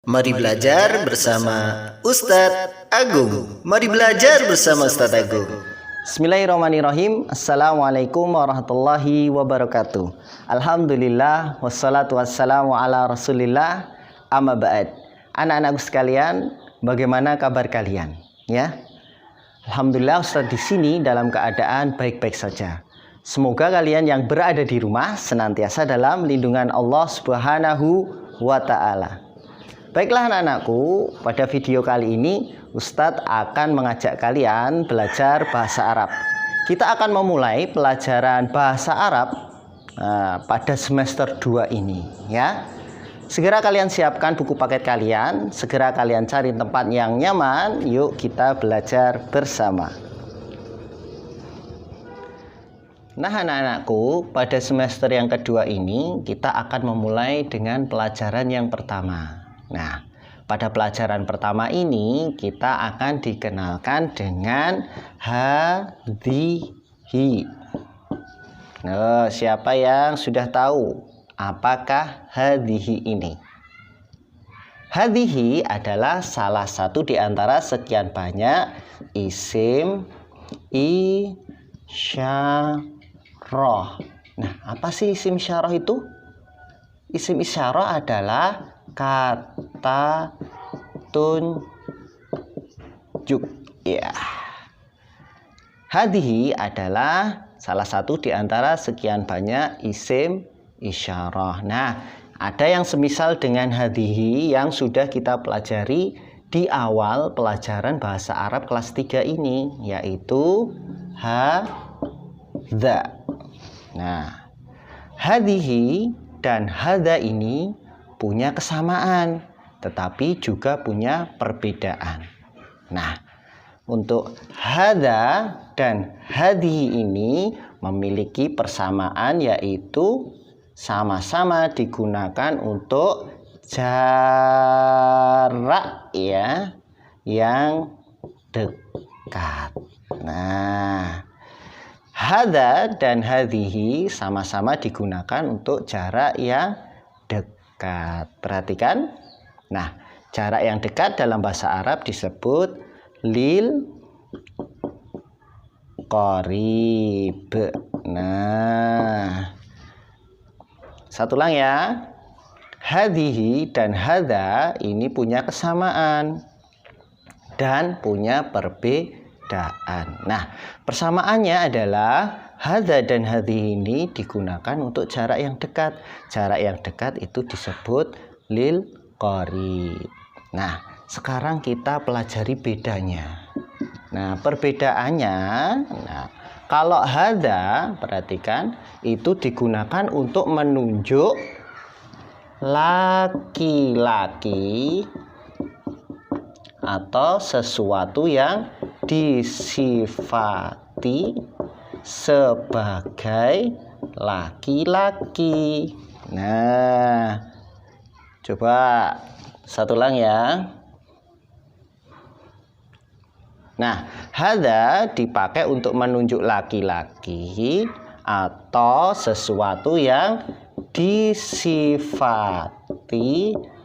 Mari belajar bersama Ustadz Agung. Mari belajar bersama Ustadz Agung. Bismillahirrahmanirrahim. Assalamualaikum warahmatullahi wabarakatuh. Alhamdulillah wassalatu wassalamu ala rasulillah. Amma ba'd. Anak-anakku sekalian, bagaimana kabar kalian? Ya. Alhamdulillah Ustadz di sini dalam keadaan baik-baik saja. Semoga kalian yang berada di rumah senantiasa dalam lindungan Allah Subhanahu wa taala. Baiklah anak-anakku, pada video kali ini Ustadz akan mengajak kalian belajar bahasa Arab. Kita akan memulai pelajaran bahasa Arab pada semester 2 ini ya. Segera kalian siapkan buku paket kalian, segera kalian cari tempat yang nyaman, yuk kita belajar bersama. Nah anak-anakku, pada semester yang kedua ini kita akan memulai dengan pelajaran yang pertama. Nah, pada pelajaran pertama ini kita akan dikenalkan dengan hadhihi. Nah, siapa yang sudah tahu apakah hadhihi ini? Hadhihi adalah salah satu di antara sekian banyak isim isyarah. Nah, apa sih isim isyarah itu? Isim isyarah adalah kata tunjuk ya. Hadhihi adalah salah satu di antara sekian banyak isim isyarah. Nah, ada yang semisal dengan hadhihi yang sudah kita pelajari di awal pelajaran bahasa Arab kelas 3 ini, yaitu hadza. Nah, hadhihi dan hadza ini punya kesamaan, tetapi juga punya perbedaan. Nah, untuk hadza dan hadhihi ini memiliki persamaan, yaitu sama-sama digunakan untuk jarak ya yang dekat. Nah, hadza dan hadhihi sama-sama digunakan untuk jarak yang dekat. Perhatikan. Nah, jarak yang dekat dalam bahasa Arab disebut lil qarib. Nah, satu ulang ya. Hadhihi dan hadza ini punya kesamaan dan punya perbedaan. Nah, persamaannya adalah hadza dan hadhihi ini digunakan untuk jarak yang dekat. Jarak yang dekat itu disebut lil qarib. Nah, sekarang kita pelajari bedanya. Nah, perbedaannya, kalau hadza, perhatikan, itu digunakan untuk menunjuk laki-laki atau sesuatu yang disifati sebagai laki-laki. Nah, coba satu ulang ya. Nah, hadza dipakai untuk menunjuk laki-laki atau sesuatu yang disifati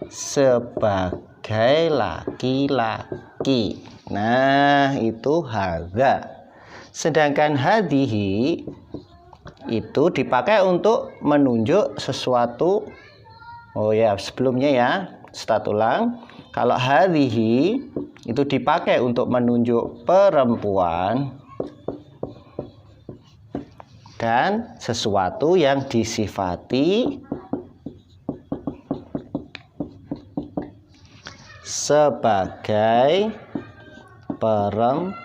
sebagai laki-laki. Nah, itu hadza. Sedangkan hadhihi itu dipakai untuk menunjuk sesuatu. Oh ya, sebelumnya ya, start ulang. Kalau hadhihi itu dipakai untuk menunjuk perempuan dan sesuatu yang disifati sebagai perempuan.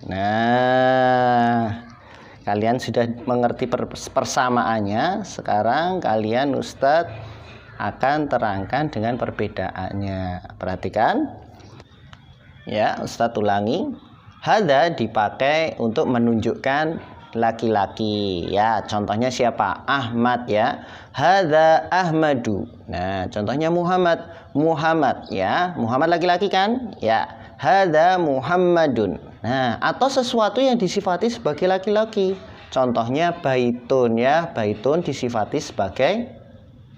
Nah, kalian sudah mengerti persamaannya. Sekarang kalian Ustadz akan terangkan dengan perbedaannya. Perhatikan. Ya, Ustadz ulangi. Hadza dipakai untuk menunjukkan laki-laki. Ya, contohnya siapa? Ahmad ya. Hadza Ahmadu. Nah, contohnya Muhammad. Muhammad ya. Muhammad laki-laki kan? Ya. Hadza Muhammadun. Nah, atau sesuatu yang disifati sebagai laki-laki. Contohnya baitun ya. Baitun disifati sebagai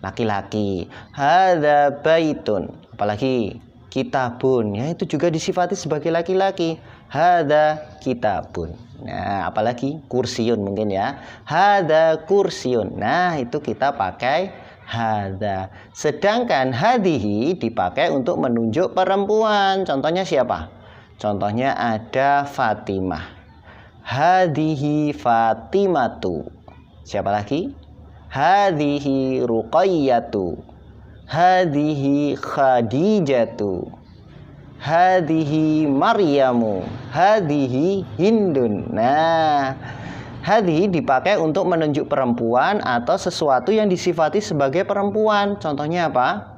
laki-laki. Hadza baitun, apalagi kitabun, ya itu juga disifati sebagai laki-laki. Hadza kitabun. Nah, apalagi kursiun mungkin ya. Hadza kursiun. Nah, itu kita pakai hadza. Sedangkan hadhihi dipakai untuk menunjuk perempuan. Contohnya siapa? Contohnya ada Fatimah. Hadhihi Fatimatu. Siapa lagi? Hadhihi Ruqayyatu. Hadhihi Khadijatu. Hadhihi Maryamu. Hadhihi Hindun. Nah, hadhihi dipakai untuk menunjuk perempuan atau sesuatu yang disifati sebagai perempuan. Contohnya apa?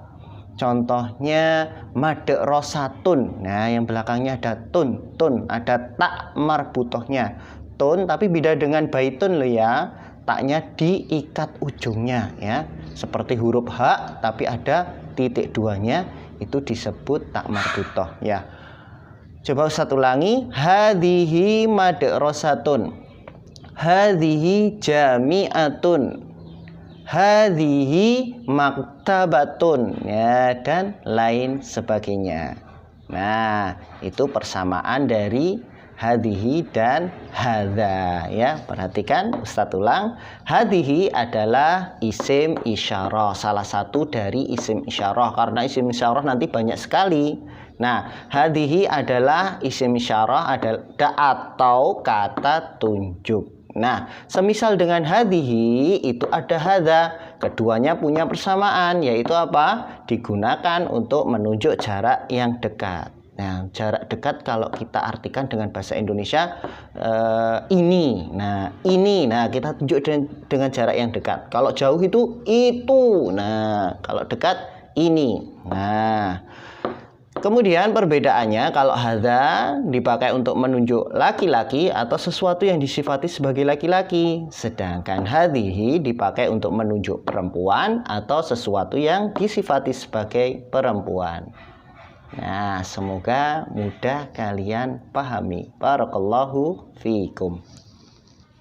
Contohnya madrasatun. Nah, yang belakangnya ada tun, ada tak marbutohnya. Tun tapi beda dengan baitun loh ya. Taknya diikat ujungnya ya. Seperti huruf H tapi ada titik duanya, itu disebut tak marbutoh ya. Coba Ustaz ulangi. Hadhihi madrasatun. Hadhihi jami'atun. Hadhihi maktabatun, ya, dan lain sebagainya. Nah, itu persamaan dari hadhihi dan hadza ya. Perhatikan Ustaz ulang. Hadhihi adalah isim isyarah, salah satu dari isim isyarah, karena isim isyarah nanti banyak sekali. Nah, hadhihi adalah isim isyarah atau kata tunjuk. Nah, semisal dengan hadhihi itu ada hadza, keduanya punya persamaan, yaitu apa? Digunakan untuk menunjuk jarak yang dekat. Nah, jarak dekat kalau kita artikan dengan bahasa Indonesia ini. Nah, ini. Nah, kita tunjuk dengan jarak yang dekat. Kalau jauh itu. Nah, kalau dekat ini. Nah, kemudian perbedaannya, kalau hadza dipakai untuk menunjuk laki-laki atau sesuatu yang disifati sebagai laki-laki, sedangkan hadhihi dipakai untuk menunjuk perempuan atau sesuatu yang disifati sebagai perempuan. Nah, semoga mudah kalian pahami. Barakallahu fiikum.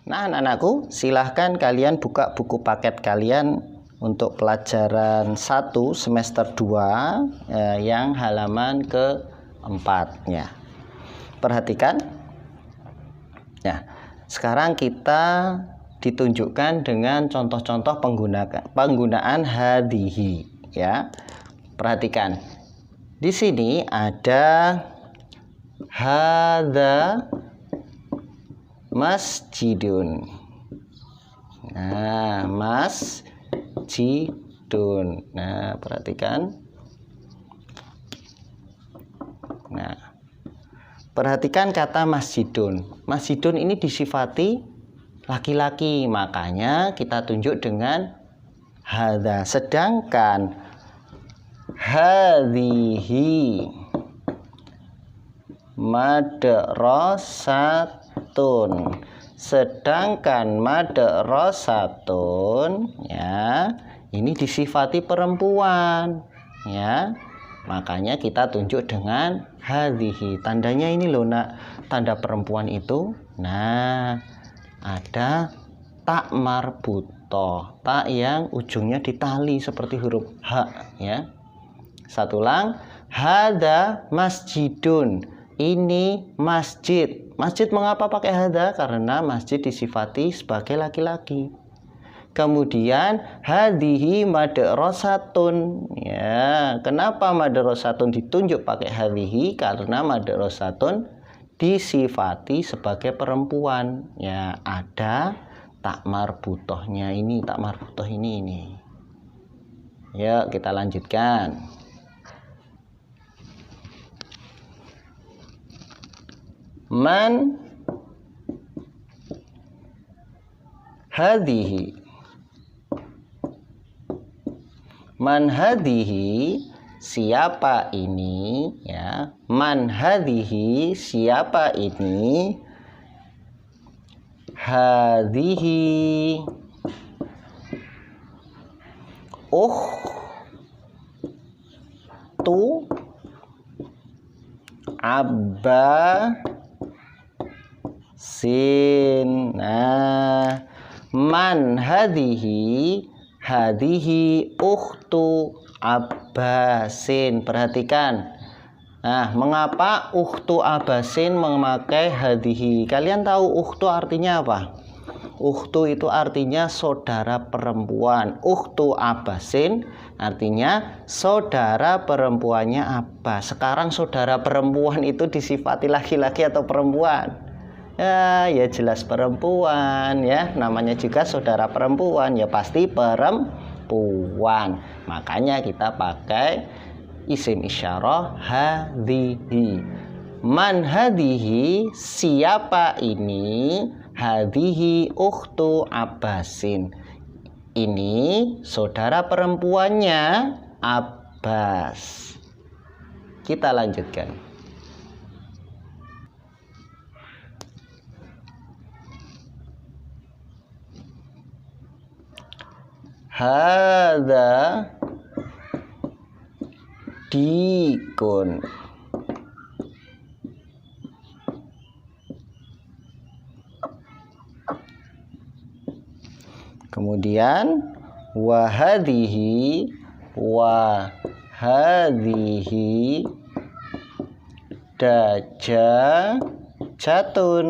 Nah, anak-anakku, silahkan kalian buka buku paket kalian untuk pelajaran 1 semester 2 yang halaman ke-4-nya. Perhatikan. Nah, sekarang kita ditunjukkan dengan contoh-contoh penggunaan hadhihi ya. Perhatikan. Di sini ada hadza masjidun. Nah, masjidun. Nah, perhatikan. Nah, perhatikan kata masjidun. Masjidun ini disifati laki-laki, makanya kita tunjuk dengan hadza. Sedangkan hadhihi madrasatun. Sedangkan madrasatun ya, ini disifati perempuan ya. Makanya kita tunjuk dengan hadhihi. Tandanya ini loh nak, tanda perempuan itu. Nah, ada tak marbutoh, tak yang ujungnya ditali seperti huruf H ya. Satu ulang. Hadza masjidun. Ini masjid. Masjid mengapa pakai hadza? Karena masjid disifati sebagai laki-laki. Kemudian hadhihi madrasatun. Ya, kenapa madrasatun ditunjuk pakai hadhihi? Karena madrasatun disifati sebagai perempuan. Ya, ada tak marbutohnya ini, tak marbutoh ini. Yuk, kita lanjutkan. Man hadhihi. Man hadhihi, siapa ini ya. Man hadhihi, siapa ini. Hadhihi tu Abba sin. Nah, man hadhihi, Hadihi ukhtu Abbasin. Perhatikan. Nah, mengapa ukhtu Abbasin memakai hadihi? Kalian tahu ukhtu artinya apa? Ukhtu itu artinya saudara perempuan. Ukhtu Abbasin artinya saudara perempuannya Abbas. Sekarang saudara perempuan itu disifati laki-laki atau perempuan? Ya jelas perempuan ya. Namanya juga saudara perempuan, ya pasti perempuan. Makanya kita pakai isim isyarah hadihi. Man hadihi, siapa ini? Hadihi ukhtu Abbasin. Ini saudara perempuannya Abbas. Kita lanjutkan. Hadza dikun. Kemudian wahadihi dajajatun.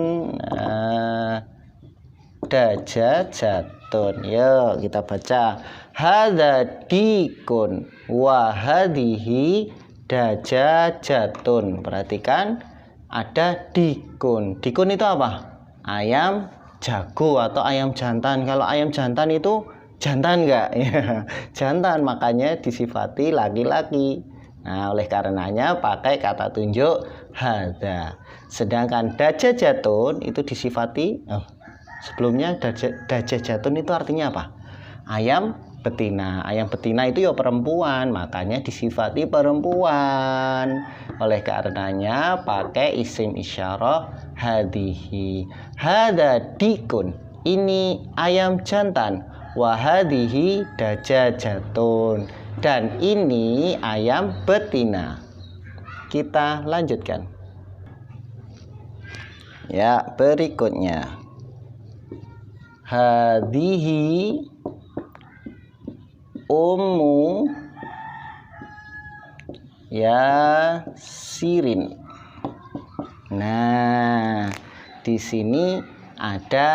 Dajajatun. Yuk kita baca. Hadza dikun wahadihi dajajatun. Perhatikan ada dikun. Dikun itu apa? Ayam jago atau ayam jantan. Kalau ayam jantan itu jantan enggak? Ya, jantan, makanya disifati laki-laki. Nah, oleh karenanya pakai kata tunjuk hadza. Sedangkan dajajatun itu disifati sebelumnya dajajatun itu artinya apa? Ayam betina. Ayam betina itu ya perempuan, makanya disifati perempuan. Oleh karenanya pakai isim isyarah hadihi. Hadza dikun, ini ayam jantan. Wahadihi dajajatun, dan ini ayam betina. Kita lanjutkan. Ya, berikutnya. Hadihi ummu Yasirin. Nah, di sini ada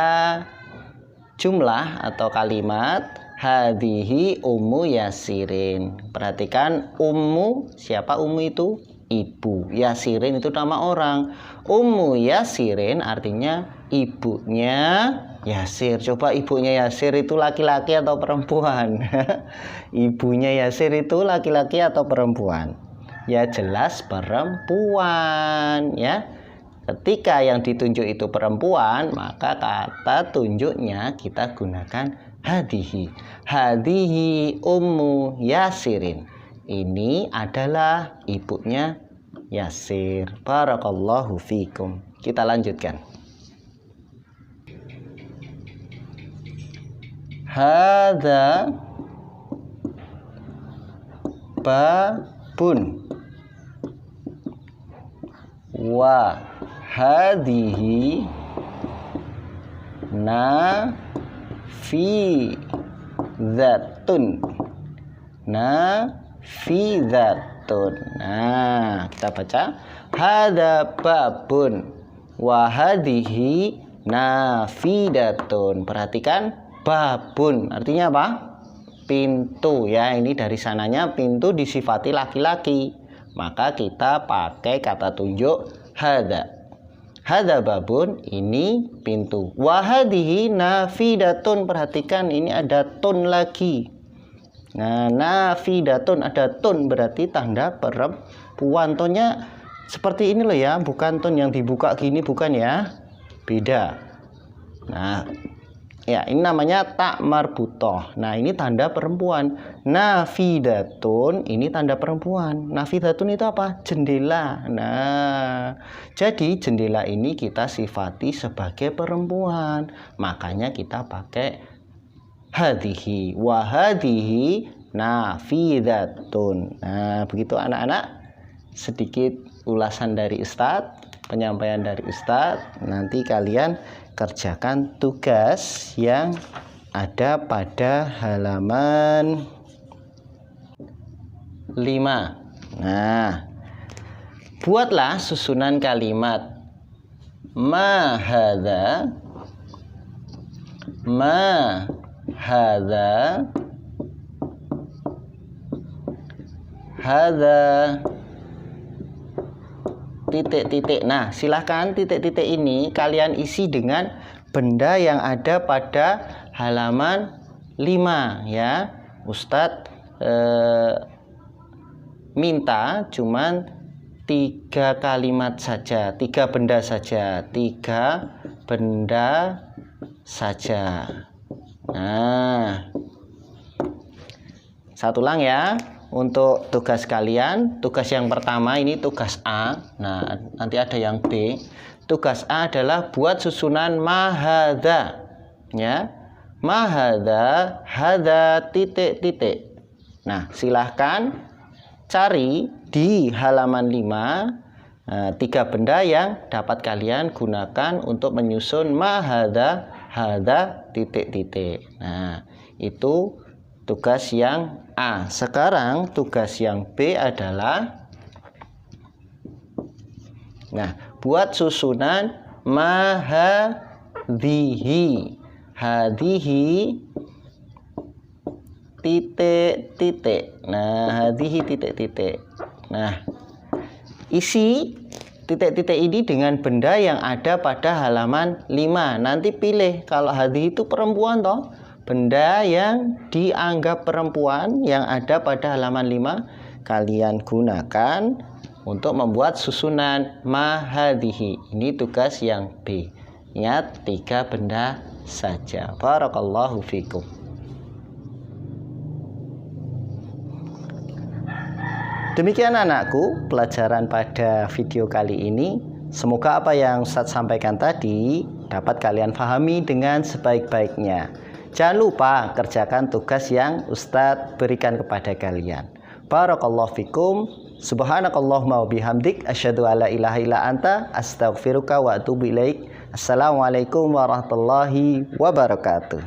jumlah atau kalimat hadihi ummu Yasirin. Perhatikan ummu, siapa ummu itu? Ibu. Yasirin itu nama orang. Ummu Yasirin artinya ibunya Yasir. Coba ibunya Yasir itu laki-laki atau perempuan? Ibunya Yasir itu laki-laki atau perempuan? Ya jelas perempuan ya. Ketika yang ditunjuk itu perempuan, maka kata tunjuknya kita gunakan hadihi. Hadihi ummu Yasirin. Ini adalah ibunya Yasir. Barakallahu fikum. Kita lanjutkan. Hadza babun wa hadihi nafizatun. Nafizatun. Nah, kita baca hadza babun wa hadihi nafidatun. Perhatikan babun artinya apa? Pintu ya. Ini dari sananya pintu disifati laki-laki, maka kita pakai kata tunjuk hadza. Hadza babun, ini pintu. Wahadihi nafidatun. Perhatikan ini ada tun lagi. Nah, nafidatun ada tun berarti tanda perempuan. Tonnya seperti ini loh ya, bukan ton yang dibuka gini, bukan ya, beda. Nah ya, ini namanya tak marbutoh. Nah, ini tanda perempuan. Nafidatun, ini tanda perempuan. Nafidatun itu apa? Jendela. Nah, jadi jendela ini kita sifati sebagai perempuan. Makanya kita pakai hadihi. Wahadihi nafidatun. Nah, begitu anak-anak. Sedikit ulasan dari Ustadz, penyampaian dari Ustadz. Nanti kalian kerjakan tugas yang ada pada halaman 5. Nah, buatlah susunan kalimat ma hadza, hadza titik-titik. Nah, silahkan titik-titik ini kalian isi dengan benda yang ada pada halaman 5 ya. Ustadz minta cuman 3 kalimat saja, 3 benda saja, 3 benda saja. Nah, satu ulang ya. Untuk tugas kalian, tugas yang pertama ini tugas A. Nah, nanti ada yang B. Tugas A adalah buat susunan ma hadza. Ya. Ma hadza, hadza titik-titik. Nah, silahkan cari di halaman 5 3 benda yang dapat kalian gunakan untuk menyusun ma hadza, hadza titik-titik. Nah, itu tugas yang A. Sekarang tugas yang B adalah buat susunan ma hadhihi. Hadhihi titik-titik. Nah, hadhihi titik-titik. Nah, isi titik-titik ini dengan benda yang ada pada halaman 5. Nanti pilih, kalau hadhihi itu perempuan toh. Benda yang dianggap perempuan yang ada pada halaman 5 kalian gunakan untuk membuat susunan ma hadhihi. Ini tugas yang B. Ingat, 3 benda saja. Barakallahu fikum. Demikian anakku pelajaran pada video kali ini. Semoga apa yang Ustadz sampaikan tadi dapat kalian pahami dengan sebaik-baiknya. Jangan lupa kerjakan tugas yang Ustadz berikan kepada kalian. Barakallahu fikum. Subhanakallahumma wa bihamdik asyhadu alla ilaha illa anta astaghfiruka wa atubu ilaik. Assalamualaikum warahmatullahi wabarakatuh.